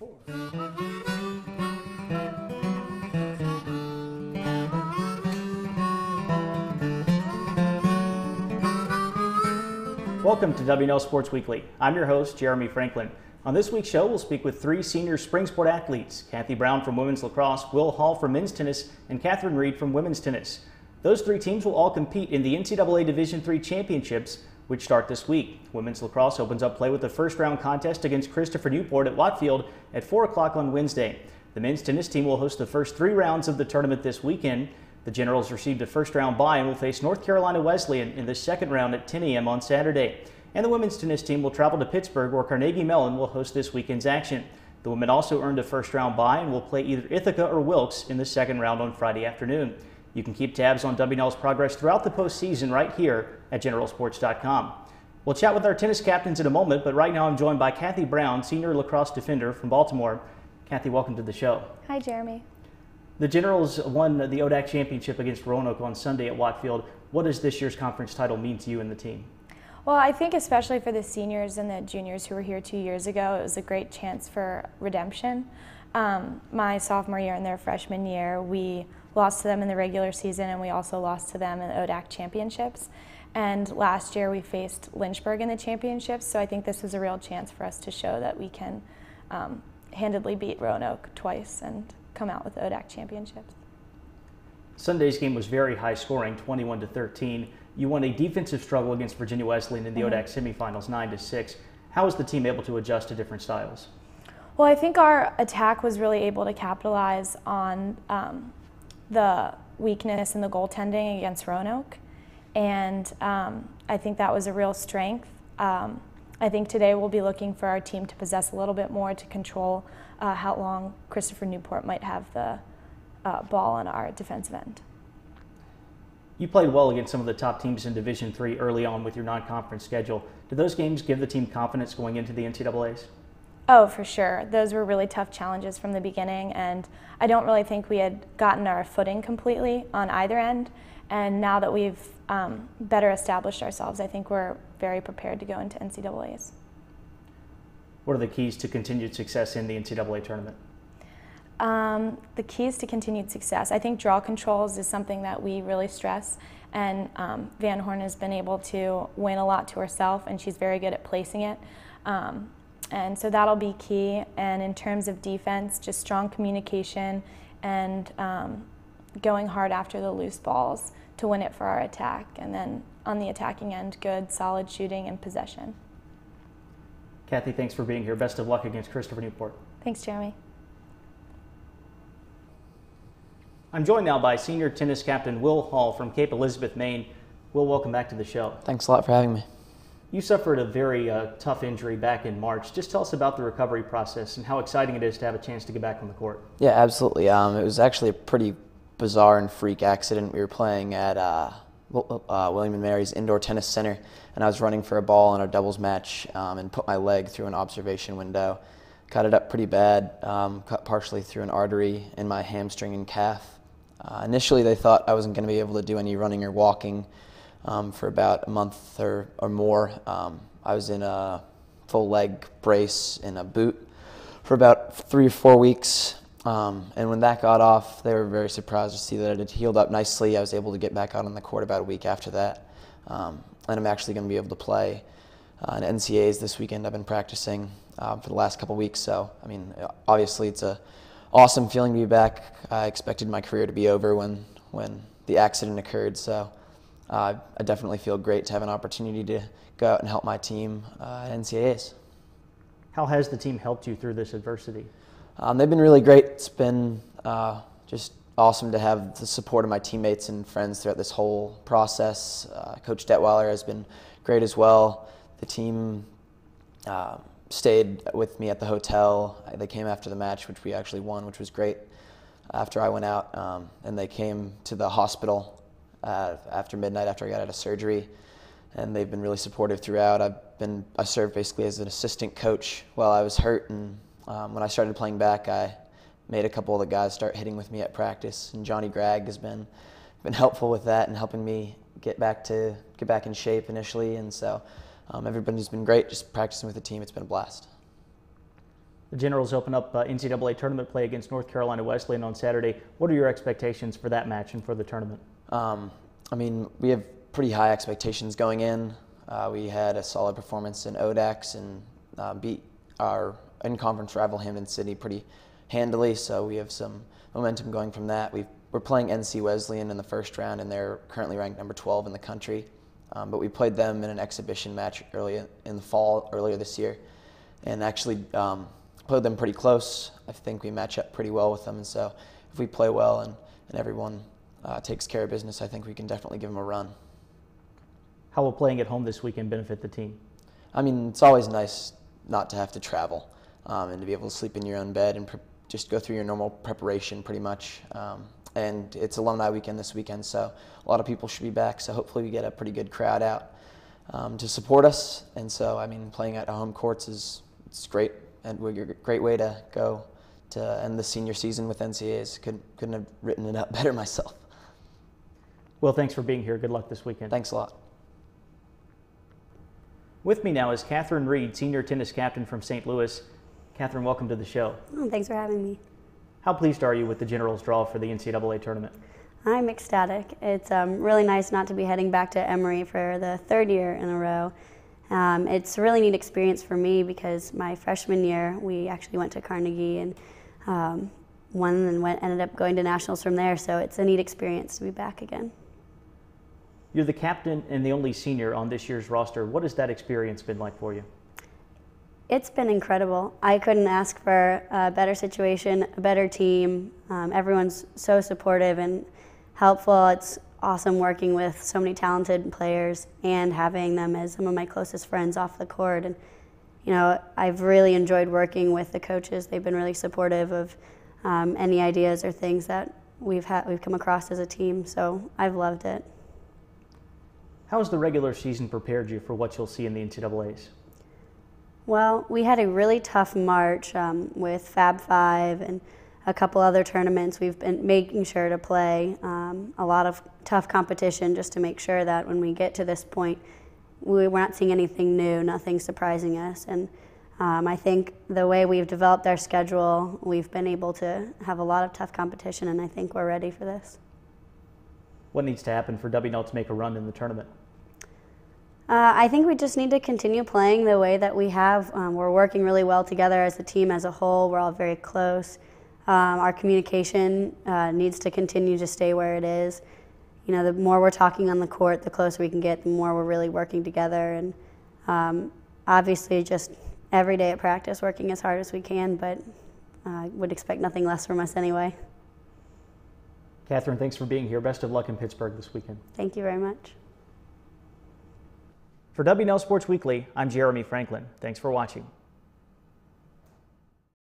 4. Welcome to W&L Sports Weekly. I'm your host, Jeremy Franklin. On this week's show, we'll speak with 3 senior spring sport athletes: Kathy Brown from women's lacrosse, Will Hall from men's tennis, and Katherine Reed from women's tennis. Those 3 teams will all compete in the NCAA Division III Championships, which start this week. Women's lacrosse opens up play with a first-round contest against Christopher Newport at Watfield at 4 o'clock on Wednesday. The men's tennis team will host the first 3 rounds of the tournament this weekend. The Generals received a first-round bye and will face North Carolina Wesleyan in the second round at 10 a.m. on Saturday. And the women's tennis team will travel to Pittsburgh, where Carnegie Mellon will host this weekend's action. The women also earned a first-round bye and will play either Ithaca or Wilkes in the second round on Friday afternoon. You can keep tabs on W&L's progress throughout the postseason right here at GeneralSports.com. We'll chat with our tennis captains in a moment, but right now I'm joined by Kathy Brown, senior lacrosse defender from Baltimore. Kathy, welcome to the show. Hi, Jeremy. The Generals won the ODAC championship against Roanoke on Sunday at Watfield. What does this year's conference title mean to you and the team? Well, I think especially for the seniors and the juniors who were here 2 years ago, it was a great chance for redemption. My sophomore year and their freshman year, we lost to them in the regular season, and we also lost to them in the ODAC championships. And last year we faced Lynchburg in the championships, so I think this was a real chance for us to show that we can handedly beat Roanoke twice and come out with the ODAC championships. Sunday's game was very high scoring, 21-13. You won a defensive struggle against Virginia Wesleyan in the ODAC semifinals, 9-6. How was the team able to adjust to different styles? Well, I think our attack was really able to capitalize on the weakness in the goaltending against Roanoke, and I think that was a real strength. I think today we'll be looking for our team to possess a little bit more to control how long Christopher Newport might have the ball on our defensive end. You played well against some of the top teams in Division III early on with your non-conference schedule. Did those games give the team confidence going into the NCAAs? Oh, for sure. Those were really tough challenges from the beginning, and I don't really think we had gotten our footing completely on either end. And now that we've better established ourselves, I think we're very prepared to go into NCAAs. What are the keys to continued success in the NCAA tournament? The keys to continued success, I think draw controls is something that we really stress, and Van Horn has been able to win a lot to herself, and she's very good at placing it. And so that'll be key. And in terms of defense, just strong communication and going hard after the loose balls to win it for our attack. And then on the attacking end, good, solid shooting and possession. Kathy, thanks for being here. Best of luck against Christopher Newport. Thanks, Jeremy. I'm joined now by senior tennis captain Will Hall from Cape Elizabeth, Maine. Will, welcome back to the show. Thanks a lot for having me. You suffered a very tough injury back in March. Just tell us about the recovery process and how exciting it is to have a chance to get back on the court. Yeah, absolutely. It was actually a pretty bizarre and freak accident. We were playing at William & Mary's Indoor Tennis Center, and I was running for a ball in our doubles match and put my leg through an observation window. Cut it up pretty bad, cut partially through an artery in my hamstring and calf. Initially, they thought I wasn't going to be able to do any running or walking for about a month or more. I was in a full leg brace in a boot for about 3 or 4 weeks. And when that got off, they were very surprised to see that it had healed up nicely. I was able to get back out on the court about a week after that. And I'm actually going to be able to play in NCAAs this weekend. I've been practicing for the last couple weeks. So, I mean, obviously it's a awesome feeling to be back. I expected my career to be over when the accident occurred. So I definitely feel great to have an opportunity to go out and help my team at NCAAs. How has the team helped you through this adversity? They've been really great. It's been just awesome to have the support of my teammates and friends throughout this whole process. Coach Detweiler has been great as well. The team stayed with me at the hotel. They came after the match, which we actually won, which was great, after I went out. And they came to the hospital after midnight after I got out of surgery. And they've been really supportive throughout. I served basically as an assistant coach while I was hurt, and when I started playing back, I made a couple of the guys start hitting with me at practice, and Johnny Gregg has been helpful with that and helping me get back in shape initially. And so everybody's been great just practicing with the team. It's been a blast. The Generals open up NCAA tournament play against North Carolina Wesleyan on Saturday. What are your expectations for that match and for the tournament? I mean, we have pretty high expectations going in. We had a solid performance in ODAX and beat our in-conference rival Hampden-Sydney pretty handily, so we have some momentum going from that. We're playing NC Wesleyan in the first round, and they're currently ranked number 12 in the country. But we played them in an exhibition match earlier this year, and actually played them pretty close. I think we match up pretty well with them, and so if we play well and everyone takes care of business, I think we can definitely give them a run. How will playing at home this weekend benefit the team? I mean, it's always nice not to have to travel and to be able to sleep in your own bed and just go through your normal preparation pretty much. And it's alumni weekend this weekend, so a lot of people should be back, so hopefully we get a pretty good crowd out to support us. And so, I mean, playing at home courts it's great, and a great way to go to end the senior season with NCAAs. Couldn't have written it up better myself. Well, thanks for being here. Good luck this weekend. Thanks a lot. With me now is Katherine Reed, senior tennis captain from St. Louis. Katherine, welcome to the show. Oh, thanks for having me. How pleased are you with the Generals' draw for the NCAA tournament? I'm ecstatic. It's really nice not to be heading back to Emory for the third year in a row. It's a really neat experience for me because my freshman year we actually went to Carnegie and won and ended up going to nationals from there, so it's a neat experience to be back again. You're the captain and the only senior on this year's roster. What has that experience been like for you? It's been incredible. I couldn't ask for a better situation, a better team. Everyone's so supportive and helpful. It's awesome working with so many talented players and having them as some of my closest friends off the court. And you know, I've really enjoyed working with the coaches. They've been really supportive of any ideas or things that we've come across as a team. So I've loved it. How has the regular season prepared you for what you'll see in the NCAAs? Well, we had a really tough March with Fab 5 and a couple other tournaments. We've been making sure to play a lot of tough competition just to make sure that when we get to this point, we're not seeing anything new, nothing surprising us. And I think the way we've developed our schedule, we've been able to have a lot of tough competition, and I think we're ready for this. What needs to happen for W&L to make a run in the tournament? I think we just need to continue playing the way that we have. We're working really well together as a team as a whole. We're all very close. Our communication needs to continue to stay where it is. You know, the more we're talking on the court, the closer we can get, the more we're really working together. And obviously just every day at practice working as hard as we can, but I would expect nothing less from us anyway. Katherine, thanks for being here. Best of luck in Pittsburgh this weekend. Thank you very much. For W&L Sports Weekly, I'm Jeremy Franklin. Thanks for watching.